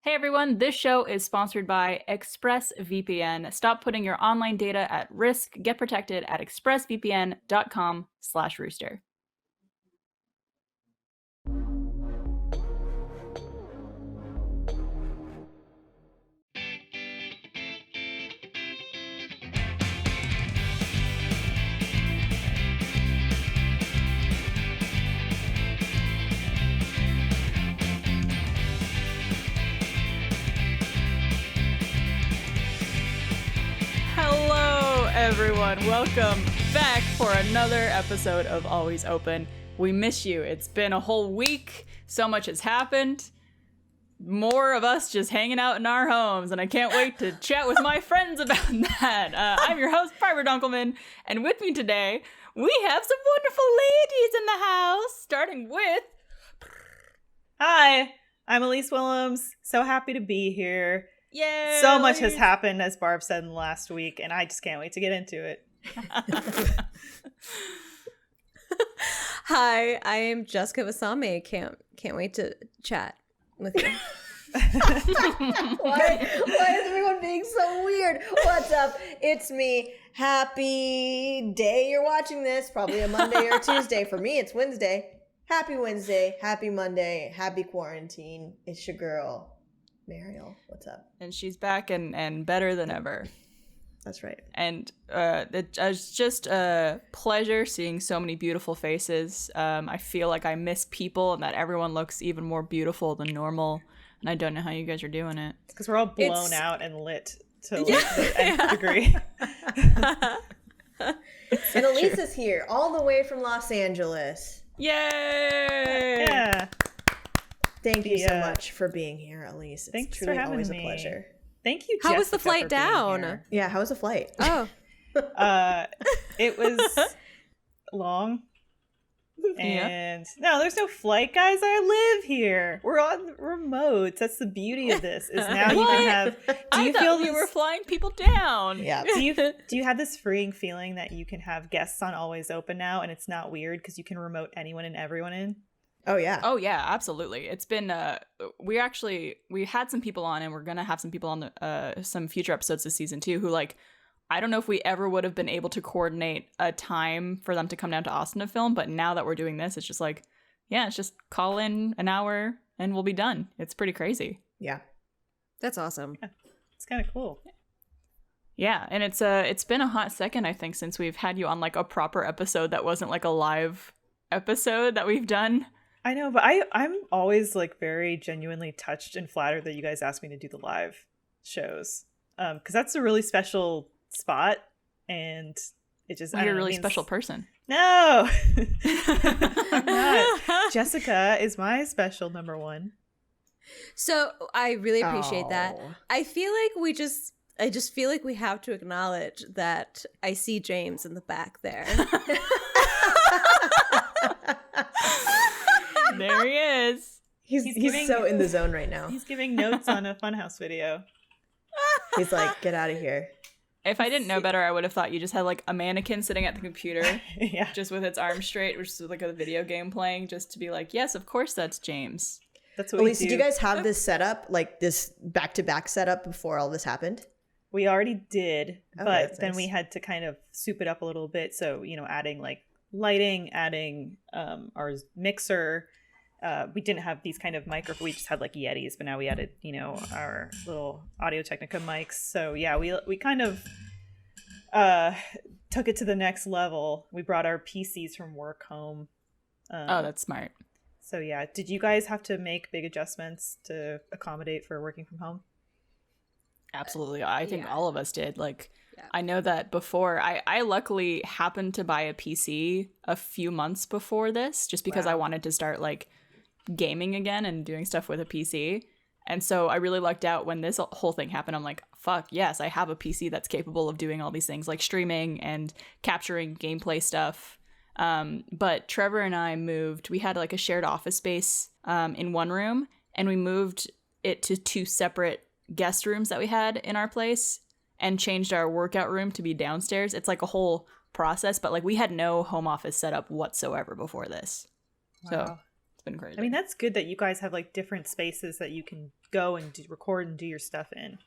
Hey everyone, this show is sponsored by ExpressVPN. Stop putting your online data at risk. Get protected at expressvpn.com/rooster. Hello everyone, welcome back for another episode of Always Open. We miss you. It's been a whole week. So much has happened. More of us just hanging out in our homes, and I can't wait to chat with my friends about that. I'm your host, Barbara Dunkelman, and with me today, we have some wonderful ladies in the house, starting with... Hi, I'm Elyse Willems. So happy to be here. Yay! So much has happened, as Barb said in the last week, and I just can't wait to get into it. Hi, I am Jessica Vasame. Can't wait to chat with you. Why is everyone being so weird? What's up? It's me. Happy day you're watching this. Probably a Monday or Tuesday. For me, it's Wednesday. Happy Wednesday. Happy Monday. Happy quarantine. It's your girl, Mariel. What's up? And she's back and better than ever. That's right. And it's just a pleasure seeing so many beautiful faces. I feel like I miss people and that everyone looks even more beautiful than normal. And I don't know how you guys are doing it. Because we're all blown out and lit to like the nth degree. And Elyse is here, all the way from Los Angeles. Yay! Yeah. Thank you so much for being here, Elyse. It's Thanks truly for having always me. a pleasure. Thank you, How was the Jessica, flight for being down? here. Yeah, how was the flight? Oh, It was long. And no, there's no flight, guys. I live here. We're on remotes. That's the beauty of this. Is now you can have. I thought we were flying people down. Yeah. Do you have this freeing feeling that you can have guests on Always Open now, and it's not weird because you can remote anyone and everyone in? Oh, yeah. Oh yeah, absolutely. It's been we had some people on, and we're gonna have some people on the some future episodes this season too, who like I don't know if we ever would have been able to coordinate a time for them to come down to Austin to film, but now that we're doing this, it's just like, yeah, it's just call in an hour and we'll be done. It's pretty crazy. Yeah. that's awesome. Yeah, it's kind of cool. Yeah, and it's been a hot second, I think, since we've had you on like a proper episode that wasn't like a live episode that we've done. I know, but I'm always like very genuinely touched and flattered that you guys asked me to do the live shows, because that's a really special spot, and it just You're a really special person. No, I'm not. Jessica is my special number one. So I really appreciate that. Oh. I just feel like we have to acknowledge that I see James in the back there. There he is. He's giving- so in the zone right now. He's giving notes on a Funhouse video. He's like, get out of here. If I didn't know better, I would have thought you just had like a mannequin sitting at the computer, Yeah, just with its arms straight, which is like a video game playing, just to be like, yes, of course that's James. that's what we Elyse, do. did you guys have this setup, like this back-to-back setup before all this happened? We already did, Okay, but that's then nice. we had to kind of soup it up a little bit. So, adding like lighting, adding our mixer. We didn't have these kind of microphones. We just had like Yetis, but now we added, our little Audio-Technica mics. So yeah, we kind of took it to the next level. We brought our PCs from work home. Oh, that's smart. So yeah, did you guys have to make big adjustments to accommodate for working from home? Absolutely. I think Yeah. all of us did. Like, Yeah. I know that before, I luckily happened to buy a PC a few months before this, just because I wanted to start like gaming again and doing stuff with a PC. And so I really lucked out when this whole thing happened. I'm like, fuck, yes, I have a PC that's capable of doing all these things like streaming and capturing gameplay stuff. But Trevor and I moved, we had like a shared office space in one room, and we moved it to two separate guest rooms that we had in our place and changed our workout room to be downstairs. It's like a whole process, but like we had no home office set up whatsoever before this. So Wow. been crazy. I mean, that's good that you guys have like different spaces that you can go and record and do your stuff in.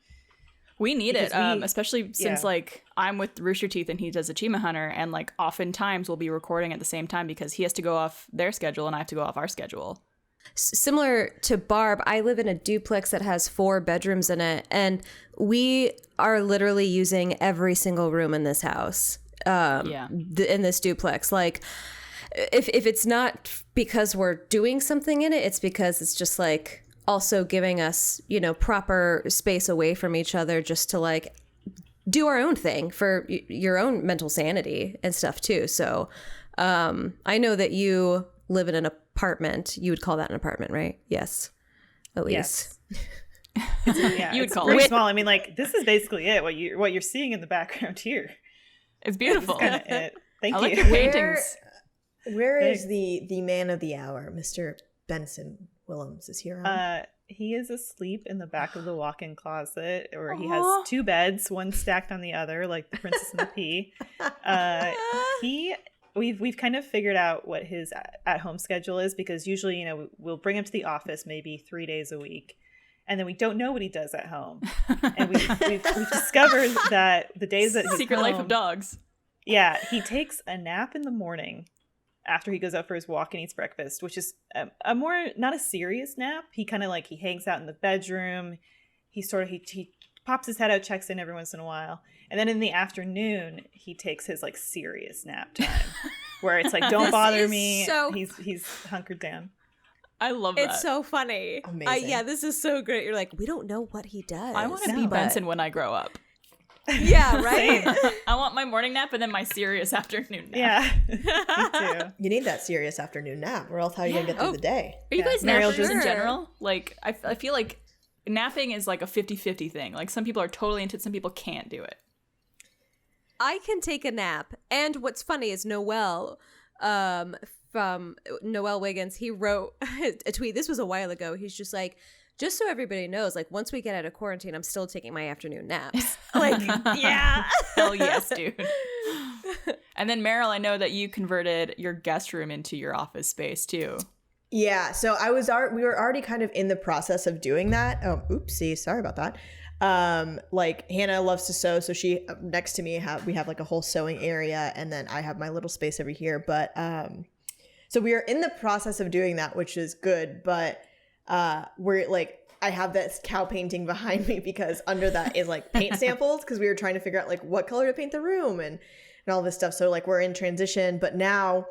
We need Because it, especially since yeah. like I'm with Rooster Teeth and he does Achievement Hunter, and like oftentimes we'll be recording at the same time because he has to go off their schedule and I have to go off our schedule. Similar to Barb, I live in a duplex that has 4 bedrooms in it, and we are literally using every single room in this house. In this duplex. Like, if it's not because we're doing something in it, it's because it's just like also giving us, you know, proper space away from each other just to like do our own thing for your own mental sanity and stuff too. So I know that you live in an apartment. You would call that an apartment, right? Yes. Elyse. Yes. Yeah, You would it's call pretty it. small. I mean, like, this is basically it. What you're seeing in the background here. It's beautiful. Kind of it. Thank I you. like your paintings. Where is the man of the hour, Mr. Benson Willems? Is he around? He is asleep in the back of the walk-in closet, where he Aw. has 2 beds, one stacked on the other, like the Princess and the Pea. We've kind of figured out what his at-home schedule is, because usually, you know, we'll bring him to the office maybe 3 days a week, and then we don't know what he does at home. And we've discovered that the days that he's Secret home, Life of Dogs. yeah, he takes a nap in the morning after he goes out for his walk and eats breakfast, which is a more, not a serious nap. He kind of like, he hangs out in the bedroom. He pops his head out, checks in every once in a while. And then in the afternoon, he takes his like serious nap time where it's like, don't bother me. so- He's hunkered down. I love that. It's so funny. Amazing. Yeah, this is so great. You're like, we don't know what he does. I want to No. be but- Benson when I grow up. Yeah, right? I want my morning nap and then my serious afternoon nap. Yeah, me too. You need that serious afternoon nap, or else how are you gonna get through the day? Are you Yeah. guys Mariel nappers in just- general? Like, I feel like napping is like a 50-50 thing. Like, some people are totally into it, some people can't do it. I can take a nap. And what's funny is Noel, from Noel Wiggins, he wrote a tweet. This was a while ago. He's just like, just so everybody knows, like, once we get out of quarantine, I'm still taking my afternoon naps. Like, yeah. Hell yes, dude. And then, Meryl, I know that you converted your guest room into your office space, too. Yeah, so we were already kind of in the process of doing that. Oh, oopsie, sorry about that. Like, Hannah loves to sew, so she next to me we have like a whole sewing area, and then I have my little space over here. But so we are in the process of doing that, which is good. But we're like, I have this cow painting behind me because under that is like paint samples, because we were trying to figure out like what color to paint the room and all this stuff. So like we're in transition, but now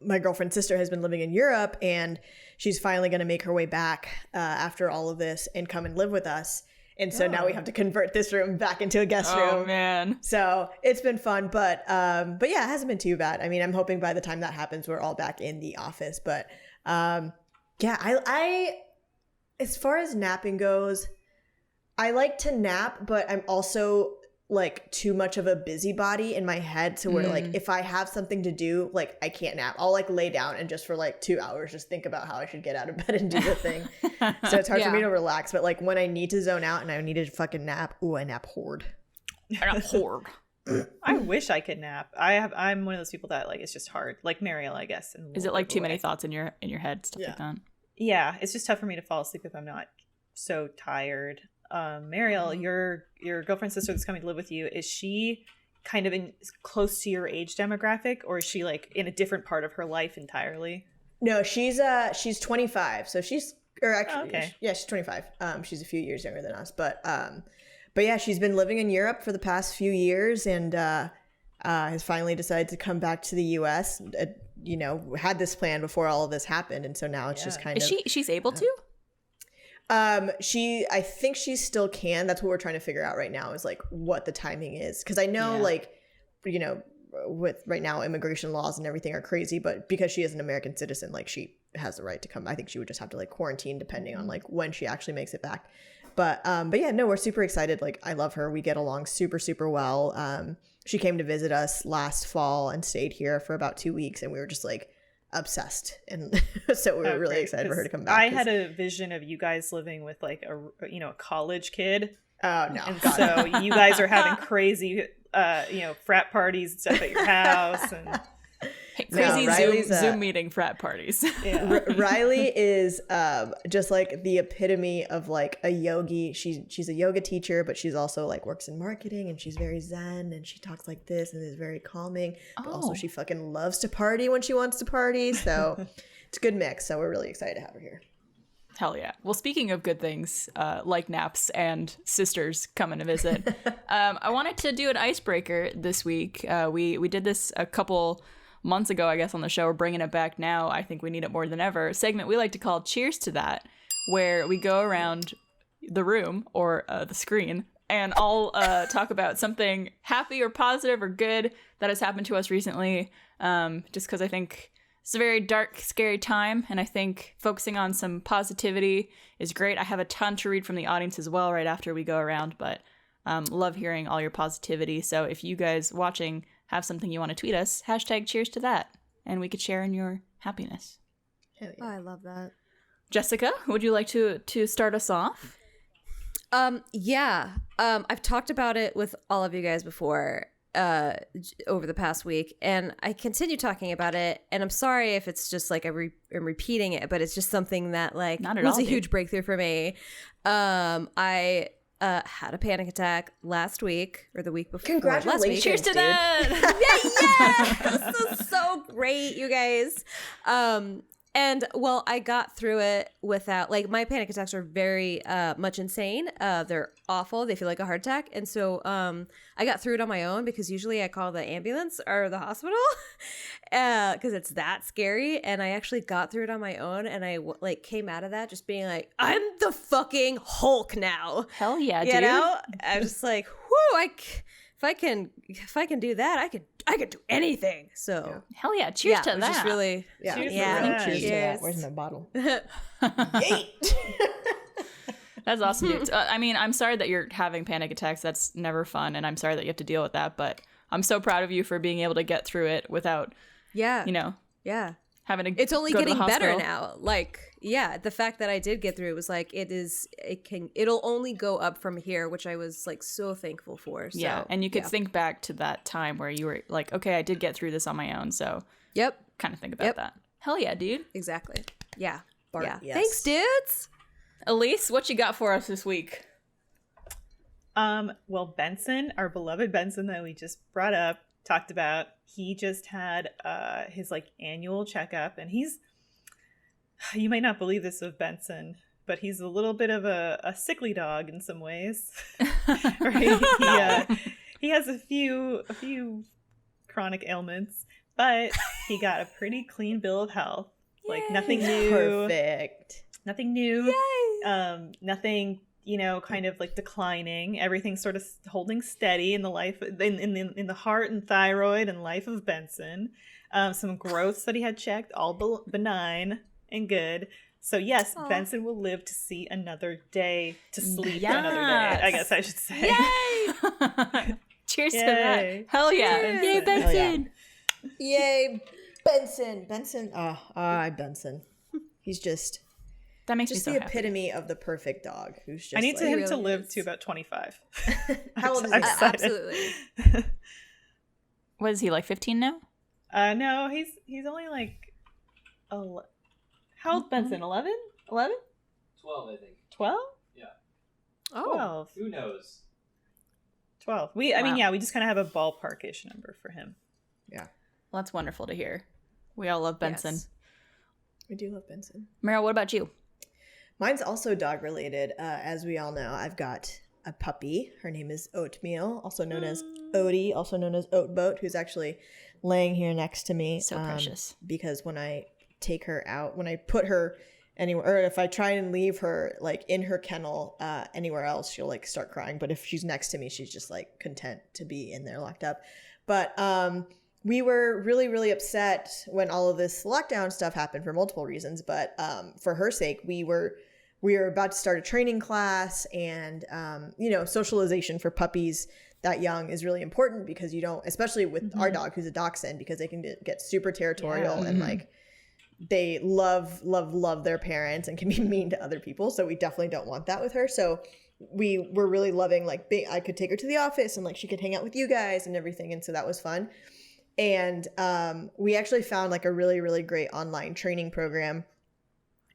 my girlfriend's sister has been living in Europe, and she's finally going to make her way back after all of this and come and live with us. And so now we have to convert this room back into a guest room. Oh, man. So it's been fun, but yeah, it hasn't been too bad. I mean, I'm hoping by the time that happens, we're all back in the office. But yeah, I as far as napping goes, I like to nap, but I'm also like too much of a busybody in my head to where like if I have something to do, like I can't nap. I'll like lay down and just for like 2 hours just think about how I should get out of bed and do the thing. So it's hard for me to relax. But like when I need to zone out and I need to fucking nap, ooh, I nap hard. I got hoard. I wish I could nap. I'm one of those people that like it's just hard. Like Mariel, I guess. Is it like too many thoughts in your head, stuff like that? Yeah, it's just tough for me to fall asleep if I'm not so tired. Mariel, your girlfriend's sister that's coming to live with you, is she kind of close to your age demographic, or is she like in a different part of her life entirely? No, she's 25, so she's she's 25. She's a few years younger than us, but yeah, she's been living in Europe for the past few years, and has finally decided to come back to the U.S. You know, had this plan before all of this happened, and so now it's just kind of. She's able to? I think she still can. That's what we're trying to figure out right now, is like what the timing is. Because I know like, you know, with right now immigration laws and everything are crazy, but because she is an American citizen, like she has the right to come. I think she would just have to like quarantine depending on like when she actually makes it back. But yeah, no, we're super excited. Like I love her. We get along super, super well. She came to visit us last fall and stayed here for about 2 weeks, and we were just like obsessed, and so we were really excited for her to come back. I had a vision of you guys living with like a college kid. Oh no! And so you guys are having crazy frat parties and stuff at your house, and Crazy Riley's Zoom meeting frat parties. Yeah. Riley is just like the epitome of like a yogi. She's a yoga teacher, but she's also like works in marketing, and she's very zen, and she talks like this and is very calming. But also she fucking loves to party when she wants to party. So it's a good mix. So we're really excited to have her here. Hell yeah. Well, speaking of good things, like naps and sisters coming to visit, I wanted to do an icebreaker this week. We did this a couple months ago, I guess, on the show. We're bringing it back now. I think we need it more than ever. A segment we like to call Cheers to That, where we go around the room or the screen and all talk about something happy or positive or good that has happened to us recently, just because I think it's a very dark, scary time, and I think focusing on some positivity is great. I have a ton to read from the audience as well right after we go around, but love hearing all your positivity. So if you guys watching have something you want to tweet us, #cheers to that, and we could share in your happiness. Hell yeah. Oh, I love that. Jessica, would you like to start us off? Yeah. I've talked about it with all of you guys before over the past week, and I continue talking about it, and I'm sorry if it's just like I'm repeating it, but it's just something that like was a huge breakthrough for me. I had a panic attack last week or the week before. Congratulations, last week. Cheers to that! Yes! This is so great, you guys. And well, I got through it without, like, my panic attacks are very much insane. They're awful. They feel like a heart attack. And so I got through it on my own, because usually I call the ambulance or the hospital because it's that scary. And I actually got through it on my own, and I like came out of that just being like, I'm the fucking Hulk now. Hell yeah, dude. You know? I was just like, whoo, if I can do that, I could do anything. So Hell yeah, cheers to it was that. just really, Yeah. Cheers to yeah. that. Cheers to that. Cheers. Where's my bottle? That's awesome, dude. I mean, I'm sorry that you're having panic attacks. That's never fun, and I'm sorry that you have to deal with that, but I'm so proud of you for being able to get through it without, yeah, having to it's only go to the getting better hospital. now. Like, yeah, the fact that I did get through it was like, it'll only go up from here, which I was like so thankful for. So, Yeah, and you could think back to that time where you were like, okay, I did get through this on my own, so Yep, kind of think about that. Hell yeah, dude. exactly. Yeah, Bart, yeah. yes. Thanks, dudes. Elyse, what you got for us this week? Well, Benson, our beloved Benson that we just brought up, talked about, he just had his like annual checkup, and you might not believe this of Benson, but he's a little bit of a sickly dog in some ways. He has a few chronic ailments, but he got a pretty clean bill of health. Like nothing new. Perfect. Nothing new. Nothing, kind of like declining. Everything's sort of holding steady in the life, in the heart and thyroid and life of Benson. Some growths that he had checked, all benign and good. So yes, Benson will live to see another day, to sleep another day, I guess I should say. Yay! Cheers to that. Yay. Hell yeah. Yay, Benson. Yay, Benson. Benson. Benson. He's just That makes just me the so happy. epitome of the perfect dog. Who's just I need like, him to really live is. to about 25. How old is he? I'm now? excited. Absolutely. What is he, like 15 now? No, he's only like, how old Benson? 11? 11? 12, I think. 12? Oh, 12. Who knows? 12. I Wow. mean, yeah, we just kind of have a ballparkish number for him. Well, that's wonderful to hear. We all love Benson. Yes. We do love Benson. Meryl, what about you? Mine's also dog related. As we all know, I've got a puppy. Her name is Oatmeal, also known as Odie, also known as Oatboat, who's actually laying here next to me. So precious. Because when I take her out, when I put her anywhere, or if I try and leave her like in her kennel anywhere else, she'll like start crying. But if she's next to me, she's just like content to be in there locked up. But we were really, really upset when all of this lockdown stuff happened for multiple reasons. But for her sake, we were about to start a training class, and socialization for puppies that young is really important, because you don't, especially with our dog who's a dachshund, because they can get super territorial and like they love their parents and can be mean to other people. So we definitely don't want that with her. So we were really loving, like, I could take her to the office and like she could hang out with you guys and everything. And so that was fun. And we actually found like a really, really great online training program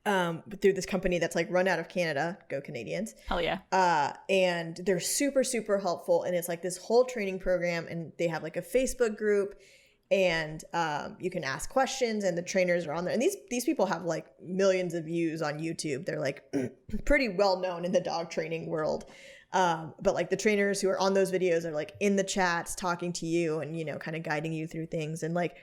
through this company that's like run out of Canada. Go Canadians. Hell yeah. And they're super, super helpful. And it's like this whole training program, and they have like a Facebook group, and you can ask questions, and the trainers are on there. And these people have like millions of views on YouTube. They're like pretty well known in the dog training world. But like the trainers who are on those videos are like in the chats talking to you and, you know, kind of guiding you through things. And like,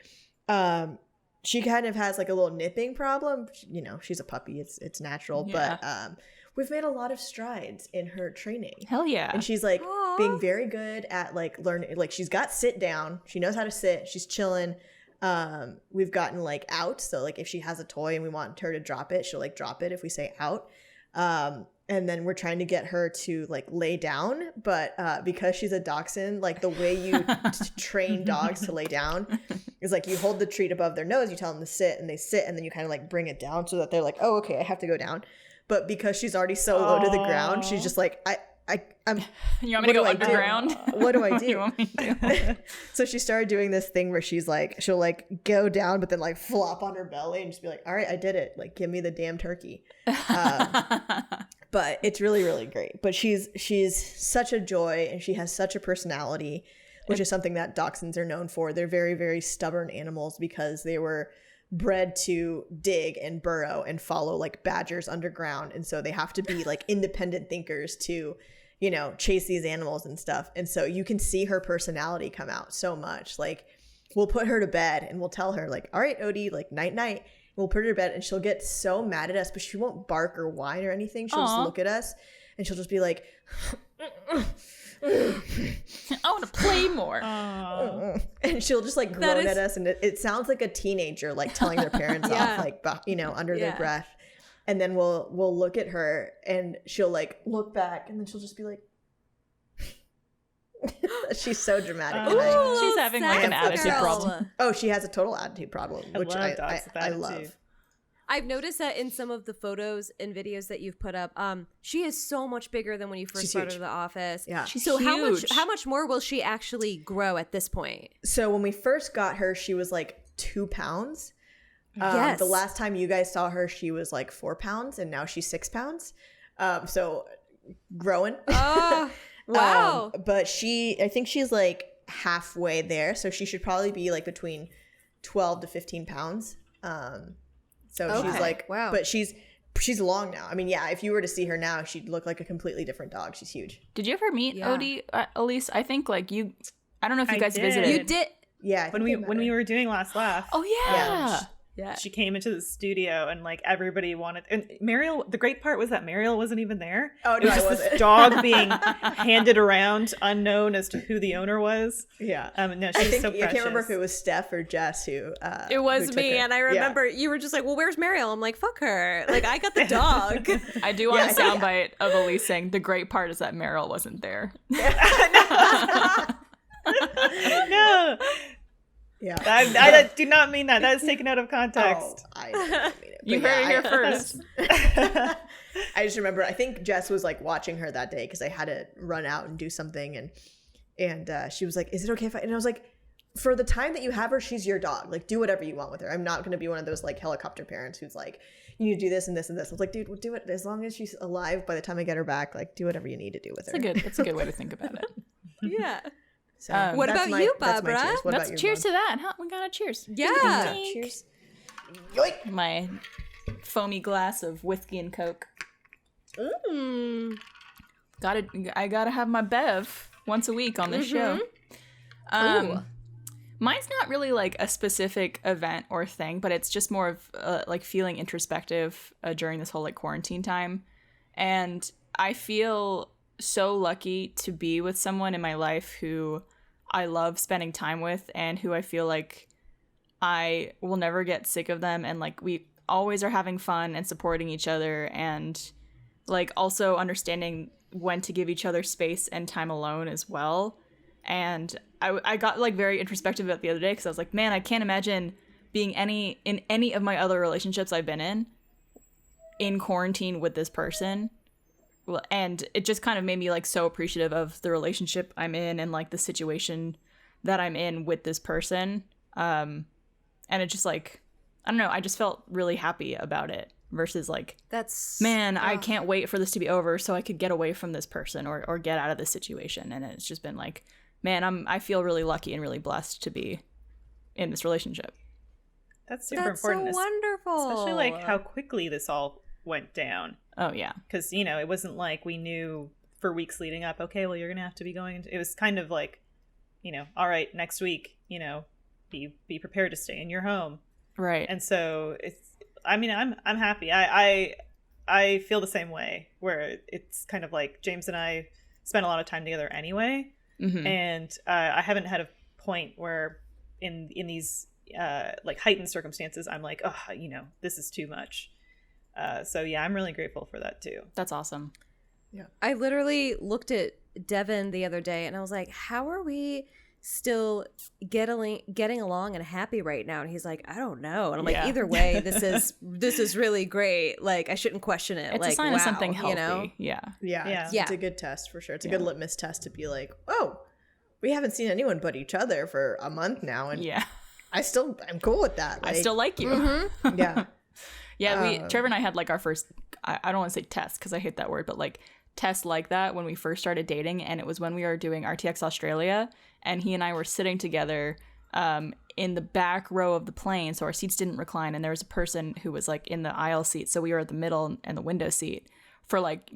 she kind of has like a little nipping problem. You know, she's a puppy. It's natural. Yeah. But we've made a lot of strides in her training. Hell yeah. And she's like being very good at like learning. Like she's got sit down. She knows how to sit. She's chilling. We've gotten like out. So like if she has a toy and we want her to drop it, she'll like drop it if we say out. And then we're trying to get her to like lay down, but because she's a dachshund, like the way you train dogs to lay down is like you hold the treat above their nose, you tell them to sit, and they sit, and then you kind of like bring it down so that they're like, oh, okay, I have to go down. But because she's already so low to the ground, she's just like, I'm. You want me to go underground? What do I What do? do you want me to do? So she started doing this thing where she's like, she'll like go down, but then like flop on her belly and just be like, all right, I did it. Like, give me the damn turkey. But it's really, really great. But she's such a joy, and she has such a personality, which is something that dachshunds are known for. They're very, very stubborn animals because they were bred to dig and burrow and follow like badgers underground. And so they have to be like independent thinkers to, you know, chase these animals and stuff. And so you can see her personality come out so much. Like we'll put her to bed and we'll tell her like, all right, Odie, like night night. We'll put her to bed, and she'll get so mad at us, but she won't bark or whine or anything. She'll just look at us, and she'll just be like, I want to play more. and she'll just like groan at us, and it sounds like a teenager like telling their parents off, like, you know, under their breath. And then we'll look at her, and she'll like look back, and then she'll just be like, she's so dramatic. Ooh, she's having like an attitude problem. Oh, she has a total attitude problem, which I love. I've noticed that in some of the photos and videos that you've put up, she is so much bigger than when you first brought her to the office. Yeah, she's so huge. How much more will she actually grow at this point? So when we first got her, she was like 2 pounds. Yes. The last time you guys saw her, she was like 4 pounds, and now she's 6 pounds. So growing. Oh. Wow. But I think she's like halfway there. So she should probably be like between 12 to 15 pounds. So she's like, wow. But she's long now. I mean, yeah, if you were to see her now, she'd look like a completely different dog. She's huge. Did you ever meet Odie, Elyse? I think like I don't know if you guys visited. You did. Yeah. When we were doing Last Laugh. Oh, yeah. Yeah. She came into the studio, and like everybody wanted, and Mariel, the great part was that Mariel wasn't even there. Oh, no, I wasn't. This dog being handed around unknown as to who the owner was. Yeah. No, she's so precious. I can't remember if it was Steph or Jess who it was me, and I remember you were just like, well, where's Mariel? I'm like, fuck her. Like, I got the dog. I do want a soundbite of Elyse saying the great part is that Meryl wasn't there. No. Yeah, I do not mean that. That is taken out of context. Oh, I didn't mean it. You heard it here first. I just remember, I think Jess was like watching her that day because I had to run out and do something, and she was like, "Is it okay if I?" And I was like, "For the time that you have her, she's your dog. Like, do whatever you want with her. I'm not going to be one of those like helicopter parents who's like, you need to do this and this and this." I was like, "Dude, we'll do it as long as she's alive. By the time I get her back, like, do whatever you need to do with her." It's a good way to think about it. Yeah. So, what about you, Barbara? Let's cheers to that, huh? We got a cheers. Yeah. Cheers. Yoink. My foamy glass of whiskey and Coke. I gotta have my bev once a week on this show. Mine's not really like a specific event or thing, but it's just more of like feeling introspective during this whole like quarantine time. And I feel so lucky to be with someone in my life who I love spending time with, and who I feel like I will never get sick of them, and like we always are having fun and supporting each other, and like also understanding when to give each other space and time alone as well. And I got like very introspective about the other day because I was like, man, I can't imagine being in any of my other relationships I've been in quarantine with this person. And it just kind of made me like so appreciative of the relationship I'm in, and like the situation that I'm in with this person. And it just like, I don't know, I just felt really happy about it versus like, I can't wait for this to be over so I could get away from this person or get out of this situation. And it's just been like, man, I feel really lucky and really blessed to be in this relationship. That's super important. So wonderful. Especially like how quickly this all went down. Oh, yeah. Because, you know, it wasn't like we knew for weeks leading up, okay, well, you're going to have to be going. It was kind of like, you know, all right, next week, you know, be prepared to stay in your home. Right. And so I'm happy. I feel the same way, where it's kind of like James and I spent a lot of time together anyway. Mm-hmm. And I haven't had a point where in these like heightened circumstances, I'm like, oh, you know, this is too much. So yeah, I'm really grateful for that too. That's awesome. Yeah. I literally looked at Devin the other day and I was like, how are we still getting along and happy right now? And he's like, I don't know. And I'm like, either way, this is really great. Like, I shouldn't question it. It's like, a sign of something healthy. You know? Yeah. It's a good test for sure. It's a good litmus test to be like, oh, we haven't seen anyone but each other for a month now. And I'm cool with that. Like, I still like you. Mm-hmm. Yeah. Yeah, Trevor and I had like our first, I don't want to say test because I hate that word, but like test like that when we first started dating. And it was when we were doing RTX Australia, and he and I were sitting together in the back row of the plane. So our seats didn't recline. And there was a person who was like in the aisle seat. So we were at the middle and the window seat for like,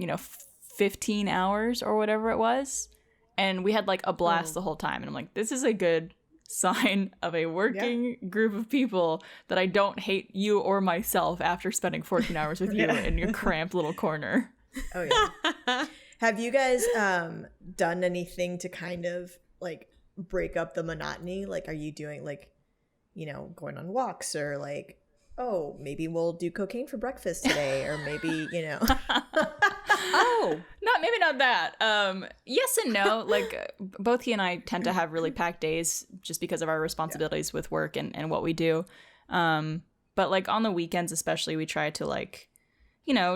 15 hours or whatever it was. And we had like a blast the whole time. And I'm like, this is a good sign of a working group of people that I don't hate you or myself after spending 14 hours with you in your cramped little corner. Oh yeah. Have you guys done anything to kind of like break up the monotony? Like, are you doing like, going on walks, or like, oh, maybe we'll do cocaine for breakfast today, or maybe, maybe not that. Yes and no. Like both he and I tend to have really packed days just because of our responsibilities with work and what we do. But like on the weekends especially, we try to like,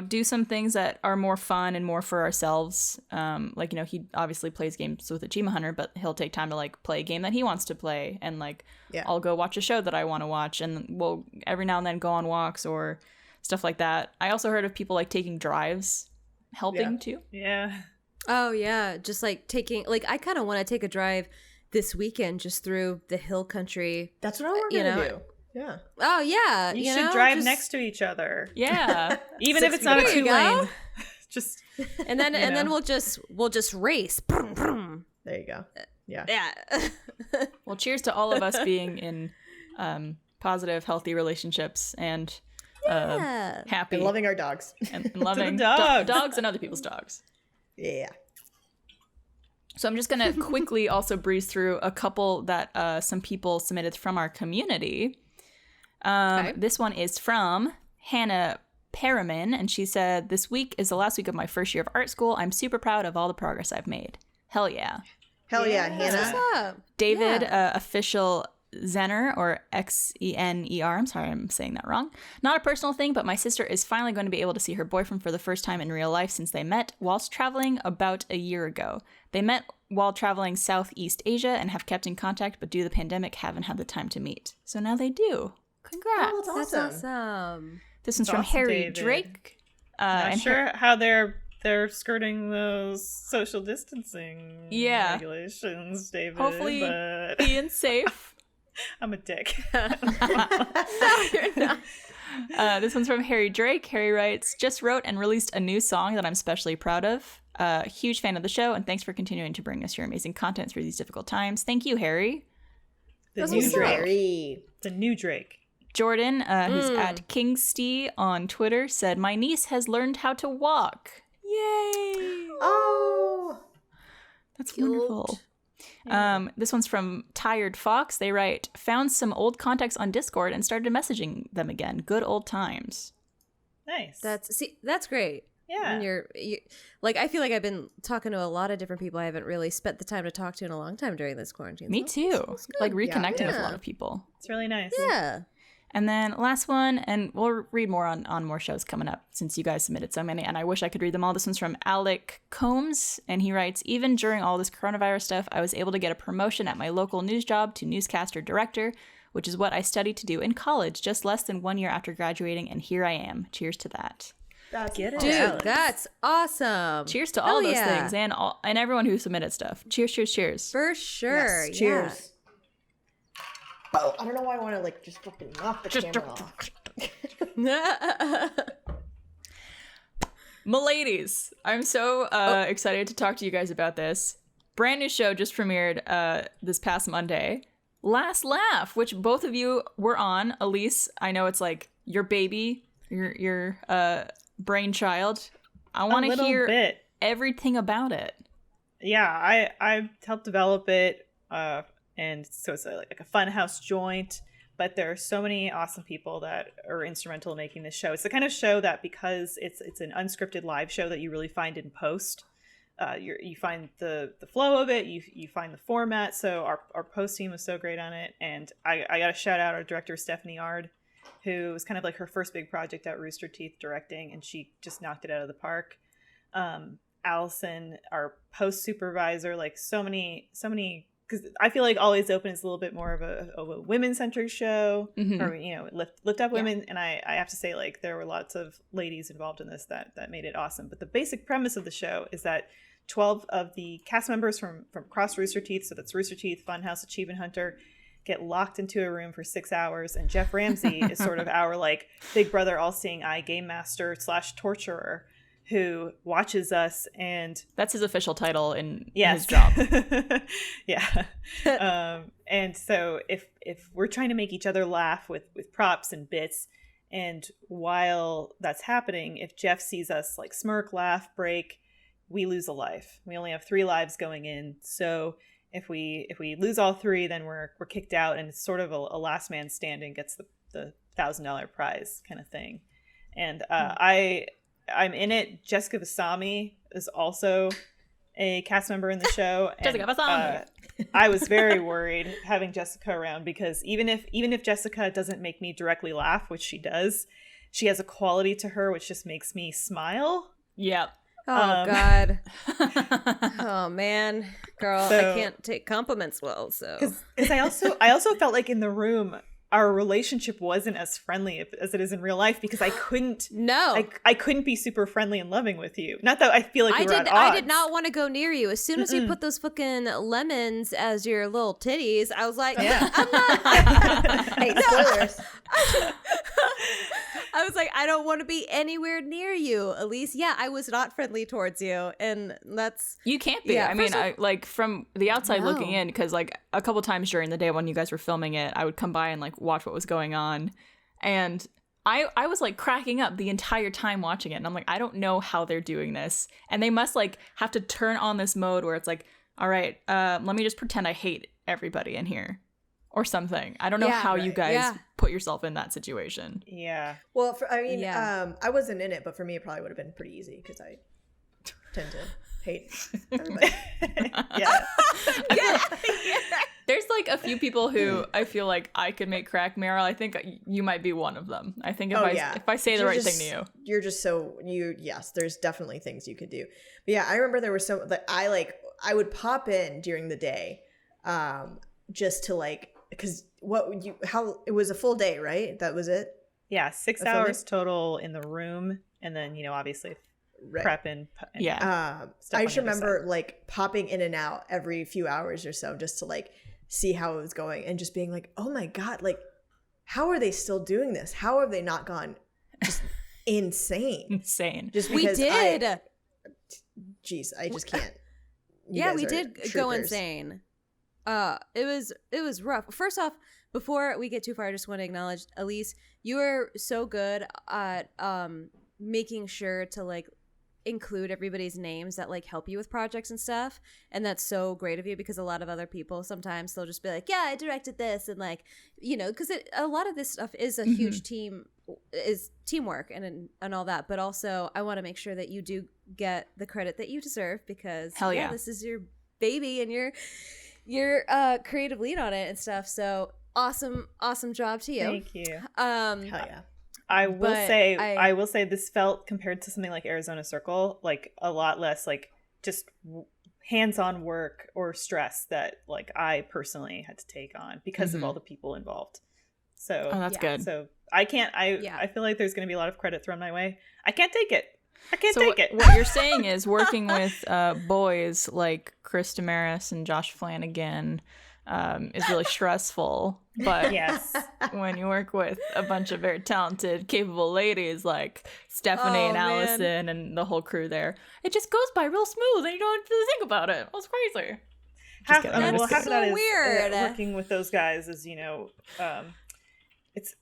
do some things that are more fun and more for ourselves. Like, he obviously plays games with Achievement Hunter, but he'll take time to like play a game that he wants to play. And like, I'll go watch a show that I want to watch, and we'll every now and then go on walks or stuff like that. I also heard of people like taking drives, helping too. Yeah. Oh yeah. Just like taking, like, I kind of want to take a drive this weekend just through the hill country. That's what we're going to do. Yeah. Oh yeah. You should drive next to each other. Yeah. Even if it's not a 2-lane. Just and then we'll just race. There you go. Yeah. Yeah. Well, cheers to all of us being in positive, healthy relationships and happy. And loving our dogs. And loving dogs and other people's dogs. Yeah. So I'm just going to quickly also breeze through a couple that some people submitted from our community. This one is from Hannah Perriman, and she said, "This week is the last week of my first year of art school. I'm super proud of all the progress I've made." Hell yeah. Hell yeah, Hannah. What's up? David, official Zener, or Xener. I'm sorry, I'm saying that wrong. "Not a personal thing, but my sister is finally going to be able to see her boyfriend for the first time in real life since they met whilst traveling about a year ago. They met while traveling Southeast Asia and have kept in contact, but due to the pandemic, haven't had the time to meet. So now they do. Congrats." Oh, That's awesome. This one's from Harry David. Drake. Not sure how they're skirting those social distancing regulations, David. Hopefully but being safe. I'm a dick. No, you're not. This one's from Harry Drake. Harry writes, "Just wrote and released a new song that I'm especially proud of. Huge fan of the show, and thanks for continuing to bring us your amazing content through these difficult times." Thank you, Harry. The new Drake. Jordan, who's at Kingsty on Twitter, said, "My niece has learned how to walk." Yay! Oh, that's wonderful. This one's from Tired Fox. They write, "Found some old contacts on Discord and started messaging them again. Good old times." Nice. That's great. Yeah. When you're like, I feel like I've been talking to a lot of different people I haven't really spent the time to talk to in a long time during this quarantine. Me too. Like reconnecting with a lot of people. It's really nice. Yeah. And then last one, and we'll read more on more shows coming up since you guys submitted so many, and I wish I could read them all. This one's from Alec Combs, and he writes, even during all this coronavirus stuff, I was able to get a promotion at my local news job to newscaster director, which is what I studied to do in college just less than 1 year after graduating, and here I am. Cheers to that. That's Dude, that's awesome. Cheers to all those things and everyone who submitted stuff. Cheers, cheers, cheers. For sure. Yes, cheers. Oh, I don't know why I want to like just fucking knock the camera off. M'ladies, I'm so excited to talk to you guys about this. Brand new show just premiered this past Monday. Last Laugh, which both of you were on. Elyse, I know it's like your baby, your brainchild. I want to hear everything about it. Yeah, I helped develop it, and so it's like a funhouse joint. But there are so many awesome people that are instrumental in making this show. It's the kind of show that, because it's an unscripted live show, that you really find in post. You find the flow of it, you find the format. So our post team was so great on it, and I got to shout out our director Stephanie Ard, who was kind of like her first big project at Rooster Teeth directing, and she just knocked it out of the park. Allison, our post supervisor, like so many, because I feel like Always Open is a little bit more of a women-centric show, or lift up women, and I have to say, like, there were lots of ladies involved in this that made it awesome. But the basic premise of the show is that 12 of the cast members from across Rooster Teeth, so that's Rooster Teeth, Funhouse, Achievement Hunter, get locked into a room for 6 hours, and Jeff Ramsey is sort of our like big brother, all-seeing eye game master / torturer, who watches us, and that's his official title in his job. Yeah. And so if we're trying to make each other laugh with props and bits, and while that's happening, if Jeff sees us like smirk, laugh, break, we lose a life. We only have 3 lives going in. So if we lose all 3, then we're kicked out, and it's sort of a last man standing gets the $1,000 prize kind of thing. And I'm in it. Jessica Vasami is also a cast member in the show. Jessica Vasami. I was very worried having Jessica around, because even if Jessica doesn't make me directly laugh, which she does, she has a quality to her which just makes me smile. Yep. Oh God. Oh man, girl, I can't take compliments well. So because I also felt like in the room our relationship wasn't as friendly as it is in real life, because I couldn't be super friendly and loving with you. Not that I feel like I did not want to go near you. As soon as you put those fucking lemons as your little titties, I was like, yeah. I'm not. Hey, spoilers. I was like, I don't want to be anywhere near you, Elyse. Yeah, I was not friendly towards you, and that's you can't be. I mean, I like from the outside looking in, because like a couple times during the day when you guys were filming it, I would come by and like watch what was going on, and I was like cracking up the entire time watching it, and I'm like, I don't know how they're doing this, and they must like have to turn on this mode where it's like, all right, let me just pretend I hate everybody in here. Or something. I don't know how you guys put yourself in that situation. Yeah. Well, I wasn't in it, but for me, it probably would have been pretty easy, because I tend to hate everybody. Yeah. There's like a few people who I feel like I could make crack. Meryl, I think you might be one of them. I think if I say the right thing to you. You're just yes, there's definitely things you could do. But yeah, I remember there was some that I would pop in during the day, just to like, because it was a full day, right? That was it? Yeah, 6 hours total in the room, and then obviously prep and I just remember like popping in and out every few hours or so just to like see how it was going, and just being like, oh my God, like how are they still doing this? How have they not gone just insane? Just because I just can't. We did go insane. It was rough. First off, before we get too far, I just want to acknowledge, Elyse, you are so good at making sure to like include everybody's names that like help you with projects and stuff, and that's so great of you, because a lot of other people sometimes they'll just be like, yeah, I directed this, and like, because a lot of this stuff is a huge teamwork and all that, but also I want to make sure that you do get the credit that you deserve, because this is your baby and you're creative lead on it and stuff. So awesome job to you. Thank you. Hell yeah. I will say this felt, compared to something like Arizona Circle, like a lot less like just hands-on work or stress that like I personally had to take on because of all the people involved. So that's good. So I feel like there's going to be a lot of credit thrown my way. I can't take it. What you're saying is working with boys like Chris Damaris and Josh Flanagan is really stressful. But yes, when you work with a bunch of very talented, capable ladies like Stephanie and Allison and the whole crew there, it just goes by real smooth and you don't have to think about it. It's crazy. Half of that is weird. Working with those guys is, you know, it's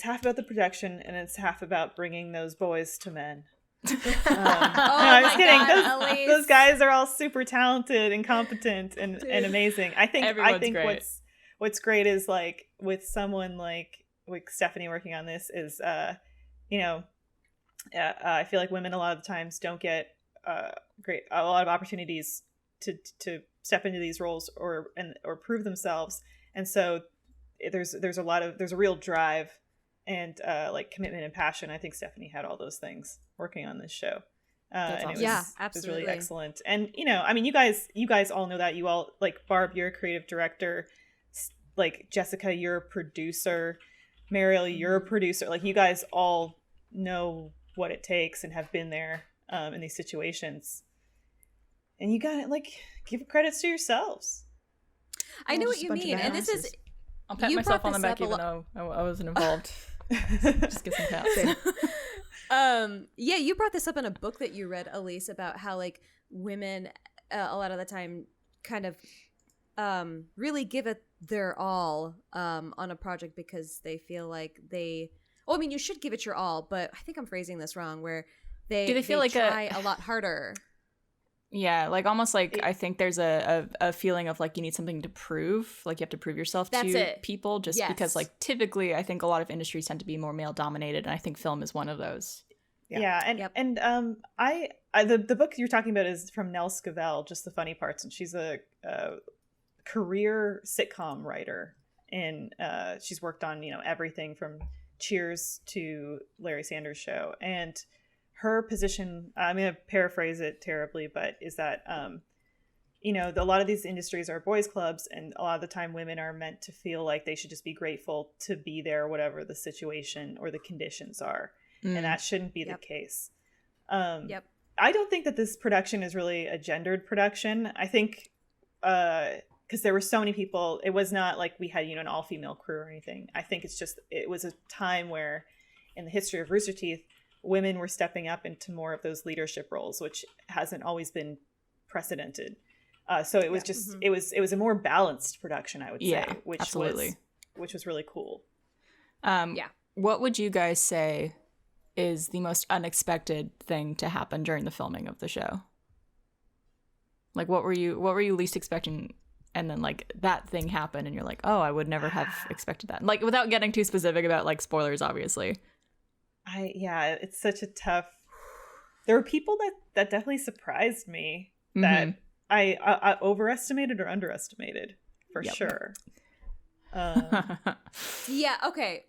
half about the production and it's half about bringing those boys to men. No, I was kidding. God, those guys are all super talented and competent and amazing. I think great. What's great is like with someone like Stephanie working on this is I feel like women a lot of the times don't get a lot of opportunities to step into these roles or prove themselves, and so there's a real drive and like commitment and passion. I think Stephanie had all those things working on this show. That's awesome. Yeah, absolutely. It was really excellent. And you know, I mean, you guys all know that. You all, like, Barb, you're a creative director, like Jessica, you're a producer, Mariel, you're a producer. Like, you guys all know what it takes and have been there in these situations. And you gotta, like, give credits to yourselves. I know what you mean, and this is. I'll pat myself on the back even though I wasn't involved. Just get some pats. Yeah, you brought this up in a book that you read, Elyse, about how like women a lot of the time kind of really give it their all on a project because they feel like I mean, you should give it your all, but I think I'm phrasing this wrong, where they feel like try a lot harder. Yeah, like almost like I think there's a feeling of like you need something to prove, like you have to prove yourself to people just because like typically I think a lot of industries tend to be more male dominated, and I think film is one of those. And the book you're talking about is from Nell Scovell, Just the Funny Parts, and she's a career sitcom writer, and she's worked on, you know, everything from Cheers to Larry Sanders Show. And her position, I'm going to paraphrase it terribly, but is that, you know, a lot of these industries are boys clubs, and a lot of the time women are meant to feel like they should just be grateful to be there, whatever the situation or the conditions are. And that shouldn't be the case. I don't think that this production is really a gendered production. I think because there were so many people, it was not like we had, you know, an all-female crew or anything. I think it's just, it was a time where in the history of Rooster Teeth, women were stepping up into more of those leadership roles, which hasn't always been precedented. So it was just, it was a more balanced production, I would say, which was really cool. What would you guys say is the most unexpected thing to happen during the filming of the show? Like, what were you least expecting, and then like that thing happened and you're like, oh, I would never have expected that, like, without getting too specific about like spoilers, obviously. It's such a tough. There were people that definitely surprised me that I overestimated or underestimated for sure. Yeah. Okay.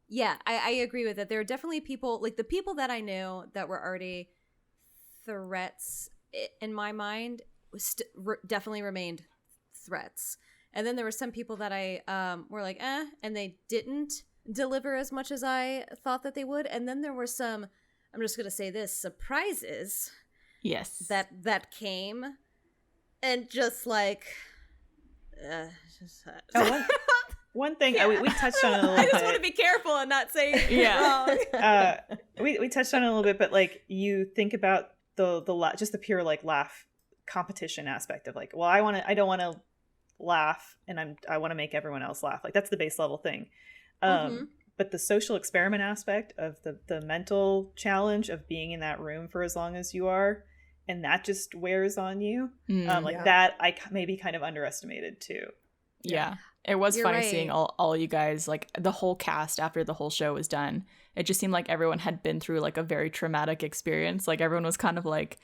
Yeah, I agree with that. There are definitely people, like the people that I knew that were already threats in my mind definitely remained threats. And then there were some people that I were like, and they didn't deliver as much as I thought that they would. And then there were some, I'm just going to say this, surprises. Yes. That came and just like... One thing we touched on it a little bit. I just want to be careful and not say wrong. We touched on it a little bit, but like you think about just the pure like laugh competition aspect of like, well, I don't want to laugh, and I want to make everyone else laugh. Like that's the base level thing. But the social experiment aspect of the mental challenge of being in that room for as long as you are, and that just wears on you. That I maybe kind of underestimated too. Yeah. It was funny seeing all you guys, like the whole cast after the whole show was done. It just seemed like everyone had been through like a very traumatic experience. Like everyone was kind of like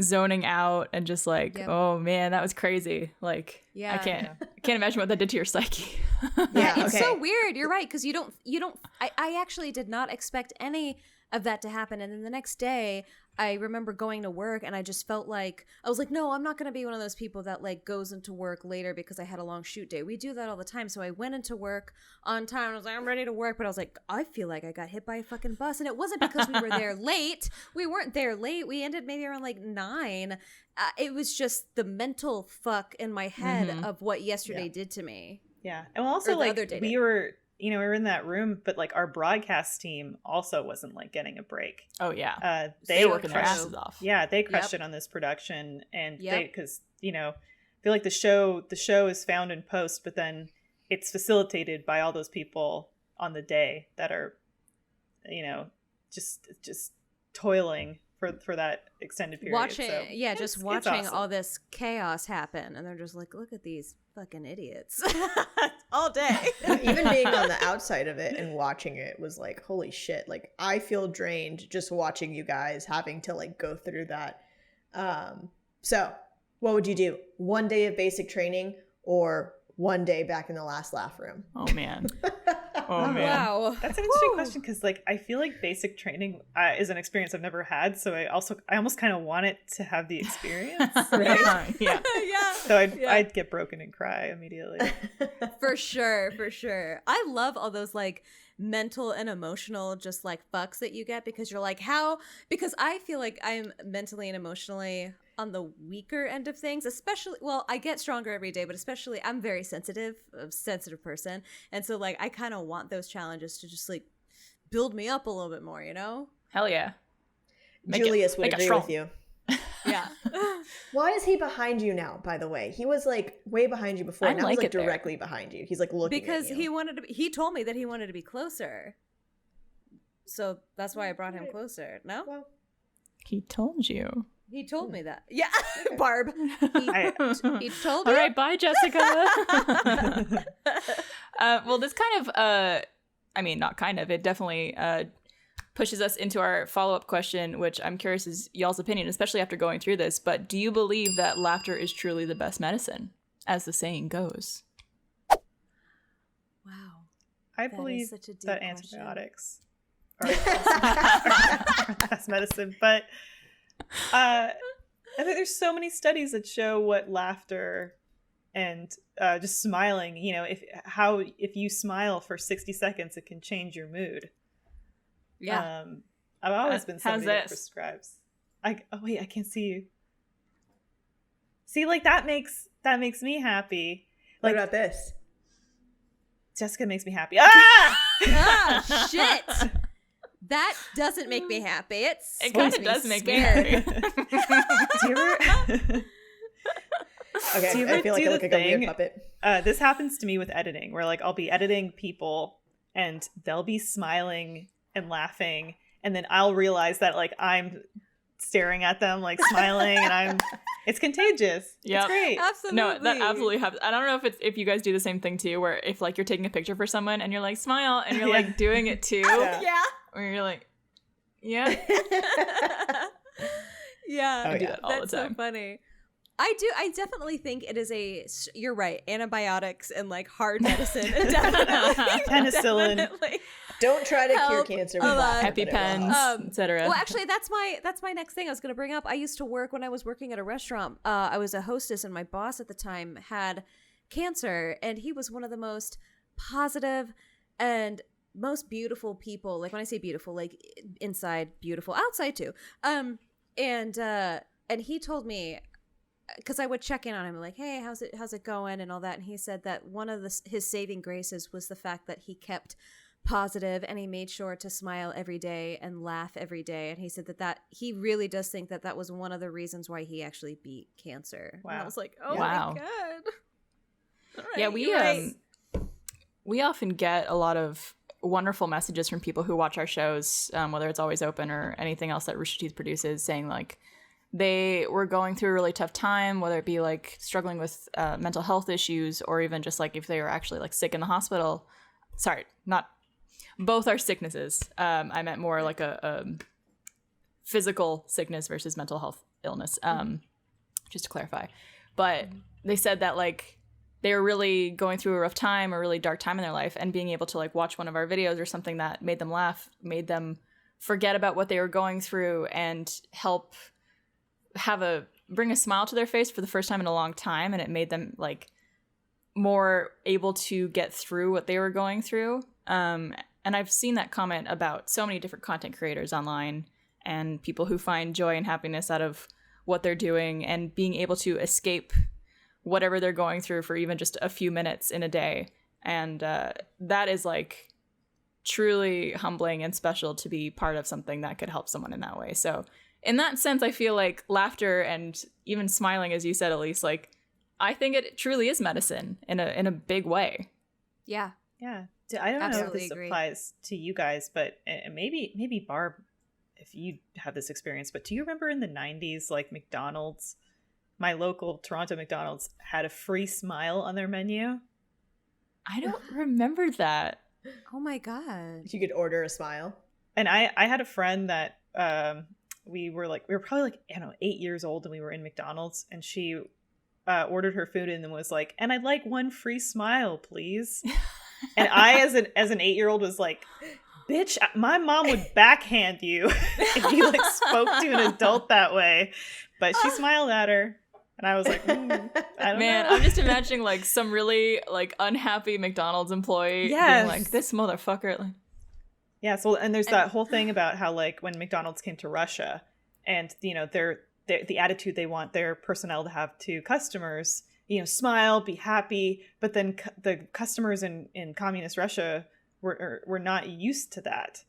zoning out and just like, oh man, that was crazy. Like, Yeah. I can't imagine what that did to your psyche. Yeah, It's okay. so weird. You're right, because you don't I actually did not expect any of that to happen. And then the next day I remember going to work and I just felt like I was like, no, I'm not going to be one of those people that like goes into work later because I had a long shoot day. We do that all the time. So I went into work on time. I was like, I'm ready to work. But I was like, I feel like I got hit by a fucking bus. And it wasn't because we were there late. We weren't there late. We ended maybe around like 9. It was just the mental fuck in my head of what yesterday did to me. Yeah. And also, Or the like, other day we did. were, we were in that room, but like our broadcast team also wasn't like getting a break. Oh yeah. They They're working their crushed- asses off. Yeah, they crushed Yep. it on this production, and Yep. they, because I feel like the show is found in post, but then it's facilitated by all those people on the day that are, just toiling for that extended period. Watching, So just it's watching awesome. all this chaos happen, and they're just like, look at these fucking idiots all day. Even being on the outside of it and watching it was like, holy shit. Like, I feel drained just watching you guys having to like go through that. So what would you do? 1 day of basic training or 1 day back in the last laugh room? Oh man. Oh man. Wow, That's an interesting question, because like I feel like basic training is an experience I've never had, so I almost kind of want it to have the experience, right? Yeah. yeah, So I'd get broken and cry immediately. for sure. I love all those like mental and emotional just like fucks that you get, because you're like, because I feel like I'm mentally and emotionally on the weaker end of things, especially, well, I get stronger every day, but especially I'm very sensitive person, and so like I kind of want those challenges to just like build me up a little bit more, Hell yeah. Julius would make it agree strong. with you. Yeah. Why is he behind you now, by the way? He was like way behind you before. I Now like he's like it there. directly behind you. He's like looking Because at you. he told me that he wanted to be closer, so that's why I brought him closer. No, Well, He told you. he told me that. Yeah, Barb. He told All you. right, bye, Jessica. Well, this kind of, not kind of, it definitely pushes us into our follow-up question, which I'm curious is y'all's opinion, especially after going through this. But do you believe that laughter is truly the best medicine, as the saying goes? Wow. I That is believe such a deep that question. antibiotics are the best medicine, but I think there's so many studies that show what laughter and just smiling, if you smile for 60 seconds, it can change your mood. Yeah. I've always been How's somebody that this? prescribes. Oh wait, I can't see you. See, like that makes me happy. what Like about this? Jessica makes me happy. Ah! Ah, shit. That doesn't make me happy. It kind of does make me happy. Do you ever? Okay, Do you I ever feel like do I look the like a weird thing- puppet. This happens to me with editing, where like I'll be editing people and they'll be smiling and laughing, and then I'll realize that like I'm staring at them like smiling, and it's contagious. Yep. It's great. Absolutely. No, that absolutely happens. I don't know if you guys do the same thing too, where if like you're taking a picture for someone and you're like smile and you're Yeah. like doing it too, Yeah. or you're like, yeah, Yeah. Oh, I do yeah. that all That's the time. so funny. I definitely think it is you're right. Antibiotics and like hard medicine. Definitely. Penicillin. definitely. Don't try to cure Help cancer a with lot. laughter, but it will EpiPens, help. etc. Well, actually, that's my next thing I was going to bring up. I used to work when I was working at a restaurant. I was a hostess, and my boss at the time had cancer, and he was one of the most positive and most beautiful people. Like when I say beautiful, like inside beautiful, outside too. And he told me, because I would check in on him like, hey, how's it going and all that, and he said that one of his saving graces was the fact that he kept positive and he made sure to smile every day and laugh every day, and he said that he really does think that was one of the reasons why he actually beat cancer. Wow. And I was like, oh Wow. my god. All right, Yeah, we you're right. we often get a lot of wonderful messages from people who watch our shows, whether it's Always Open or anything else that Rooster Teeth produces, saying like they were going through a really tough time, whether it be like struggling with mental health issues or even just like if they were actually like sick in the hospital. Sorry, not both are sicknesses. I meant more like a physical sickness versus mental health illness, just to clarify. But they said that like they were really going through a rough time, a really dark time in their life, and being able to like watch one of our videos or something that made them laugh, made them forget about what they were going through and help bring a smile to their face for the first time in a long time. And it made them like more able to get through what they were going through. And I've seen that comment about so many different content creators online and people who find joy and happiness out of what they're doing and being able to escape whatever they're going through for even just a few minutes in a day. And that is like truly humbling and special to be part of something that could help someone in that way. So in that sense, I feel like laughter and even smiling, as you said, Elyse, like I think it truly is medicine in a big way. Yeah. Yeah. I don't know if this agree. applies to you guys, but maybe Barb, if you have this experience, but do you remember in the 90s, like McDonald's, my local Toronto McDonald's had a free smile on their menu? I don't remember that. Oh my God. You could order a smile. And I had a friend that we were probably like, I don't know, 8 years old, and we were in McDonald's, and she ordered her food and then was like, and I'd like one free smile, please. And I, as an 8-year-old, was like, bitch, my mom would backhand you if you like spoke to an adult that way. But she smiled at her, and I was like, I don't know. I'm just imagining like some really like unhappy McDonald's employee being like, this motherfucker. Like, yeah, so and there's that whole thing about how like when McDonald's came to Russia, and you know the attitude they want their personnel to have to customers, you know, smile, be happy, but then the customers in communist Russia were not used to that,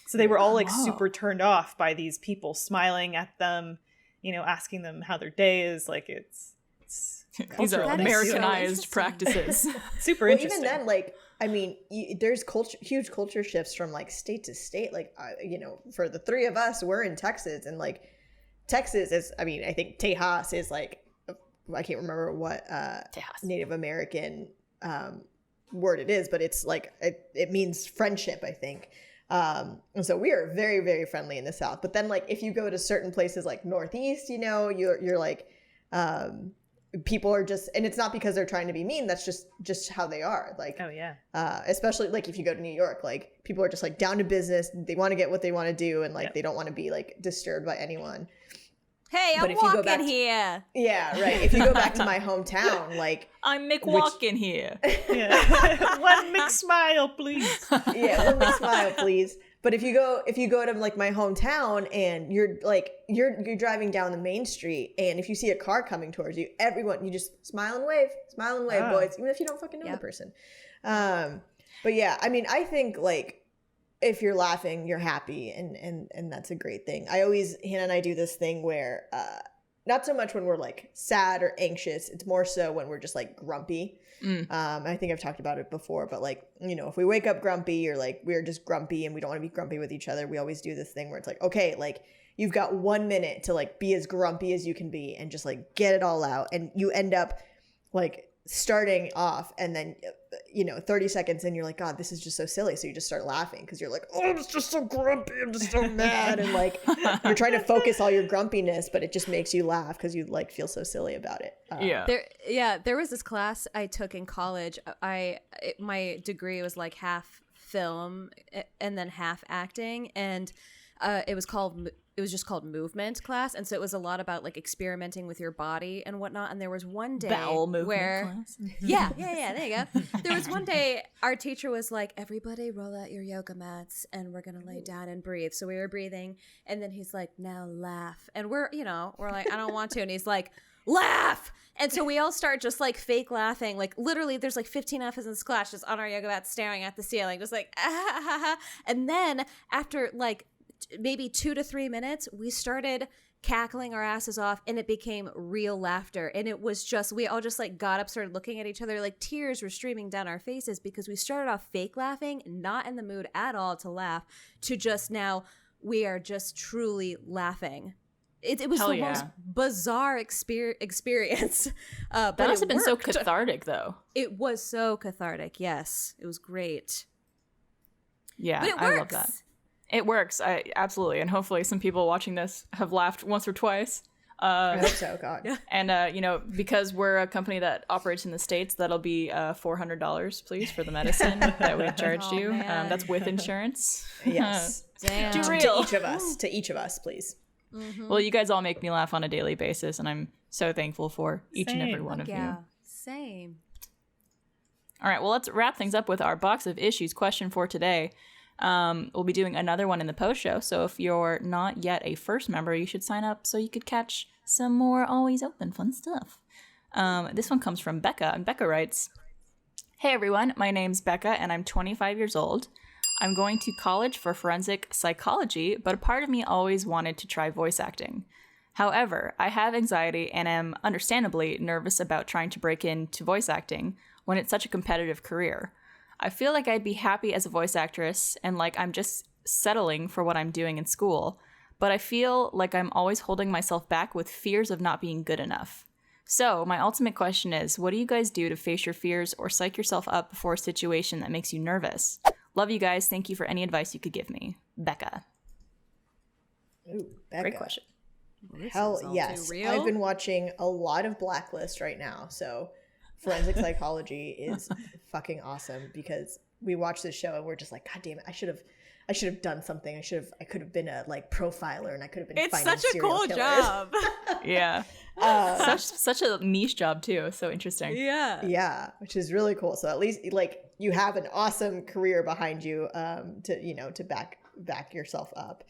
so they were all like super turned off by these people smiling at them, you know, asking them how their day is. Like it's these are cultural. Americanized practices. Super Well, interesting. even then, like, I mean, there's huge culture shifts from like state to state. Like, you know, for the three of us, we're in Texas, and like Texas is, I mean, I think Tejas is like, I can't remember what Native American word it is, but it's like it means friendship, I think. And so we are very, very friendly in the South. But then like if you go to certain places like Northeast, you know, you're like people are just, and it's not because they're trying to be mean, that's just how they are. Like, oh yeah, especially like if you go to New York, like people are just like down to business, they want to get what they want to do, and like they don't want to be like disturbed by anyone. Hey, I'm walking here. Yeah, right. If you go back to my hometown, like I'm McWalkin here. yeah. One McSmile, please. Yeah, one McSmile, please. But if you go to like my hometown and you're driving down the main street, and if you see a car coming towards you, everyone, you just smile and wave, boys, even if you don't fucking know the person. But yeah, I mean, I think like if you're laughing, you're happy, and that's a great thing. Hannah and I do this thing where not so much when we're like sad or anxious, it's more so when we're just like grumpy. I think I've talked about it before, but like, you know, if we wake up grumpy or like we're just grumpy and we don't want to be grumpy with each other, we always do this thing where it's like, okay, like you've got 1 minute to like be as grumpy as you can be and just like get it all out, and you end up like starting off, and then, you know, 30 seconds in, you're like, God, this is just so silly. So you just start laughing because you're like, oh, I'm just so grumpy, I'm just so mad. And like, you're trying to focus all your grumpiness, but it just makes you laugh because you like feel so silly about it. There was this class I took in college. My degree was like half film and then half acting. And it was just called movement class, and so it was a lot about like experimenting with your body and whatnot. And there was one day bowel movement class. yeah, there you go. There was one day our teacher was like, everybody roll out your yoga mats and we're gonna lay down and breathe. So we were breathing, and then he's like, now laugh, and we're like, I don't want to, and he's like, laugh. And so we all start just like fake laughing, like literally there's like 15 of us in this class just on our yoga mat staring at the ceiling, just like and then after like maybe 2 to 3 minutes, we started cackling our asses off, and it became real laughter. And it was just, we all just like got up, started looking at each other, like tears were streaming down our faces because we started off fake laughing, not in the mood at all to laugh, to just now we are just truly laughing. It was the most bizarre experience. That must have been so cathartic, though. It was so cathartic. Yes, it was great. Yeah, but it I works. love that. It works. Absolutely. And hopefully some people watching this have laughed once or twice. I hope so, God. And, you know, because we're a company that operates in the States, that'll be $400, please, for the medicine that we charged you. That's with insurance. Yes. Damn. Too To real. each of us, please. Well, you guys all make me laugh on a daily basis, and I'm so thankful for each and every one of you. Same. All right, well, let's wrap things up with our box of issues question for today. We'll be doing another one in the post show, so if you're not yet a first member, you should sign up so you could catch some more always open fun stuff. This one comes from Becca, and Becca writes, "Hey everyone, my name's Becca and I'm 25 years old. I'm going to college for forensic psychology, but a part of me always wanted to try voice acting. However, I have anxiety and am understandably nervous about trying to break into voice acting when it's such a competitive career. I feel like I'd be happy as a voice actress and like I'm just settling for what I'm doing in school, but I feel like I'm always holding myself back with fears of not being good enough. So my ultimate question is, what do you guys do to face your fears or psych yourself up before a situation that makes you nervous? Love you guys. Thank you for any advice you could give me. Becca." Ooh, Becca. Great question. Hell yes. I've been watching a lot of Blacklist right now, so forensic psychology is fucking awesome because we watch this show and we're just like, God damn it, I should have done something. I could have been a like profiler and I could have been finding serial killers. job. Yeah. Such a niche job too. So interesting. Yeah, which is really cool. So at least like you have an awesome career behind you to back yourself up.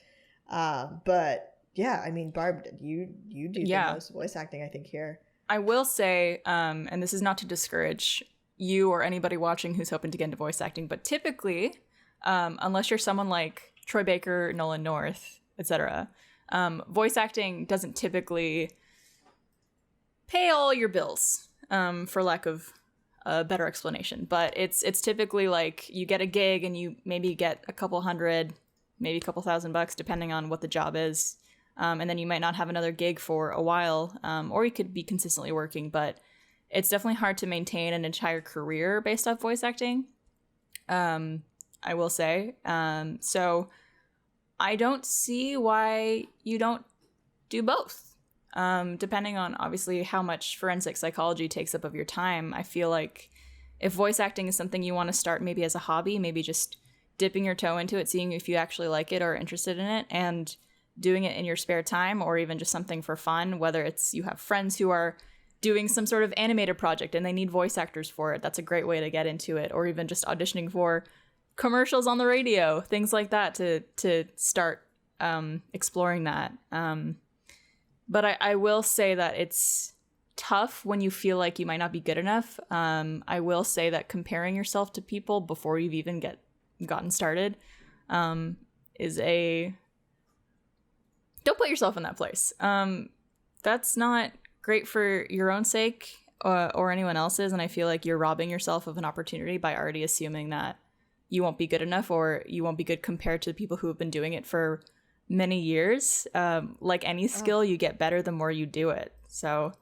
But yeah, I mean, Barb, you do the most voice acting I think here. I will say, and this is not to discourage you or anybody watching who's hoping to get into voice acting, but typically, unless you're someone like Troy Baker, Nolan North, etc., voice acting doesn't typically pay all your bills, for lack of a better explanation. But it's typically like you get a gig and you maybe get a couple hundred, maybe a couple $1,000, depending on what the job is. And then you might not have another gig for a while, or you could be consistently working, but it's definitely hard to maintain an entire career based off voice acting, I will say. So I don't see why you don't do both. Depending on, obviously, how much forensic psychology takes up of your time, I feel like if voice acting is something you want to start maybe as a hobby, maybe just dipping your toe into it, seeing if you actually like it or are interested in it, and doing it in your spare time or even just something for fun, whether it's you have friends who are doing some sort of animated project and they need voice actors for it, that's a great way to get into it, or even just auditioning for commercials on the radio, things like that to start exploring that. But I will say that it's tough when you feel like you might not be good enough. I will say that comparing yourself to people before you've even gotten started is a... Don't put yourself in that place. That's not great for your own sake or anyone else's, and I feel like you're robbing yourself of an opportunity by already assuming that you won't be good enough or you won't be good compared to the people who have been doing it for many years. Like any skill, you get better the more you do it. So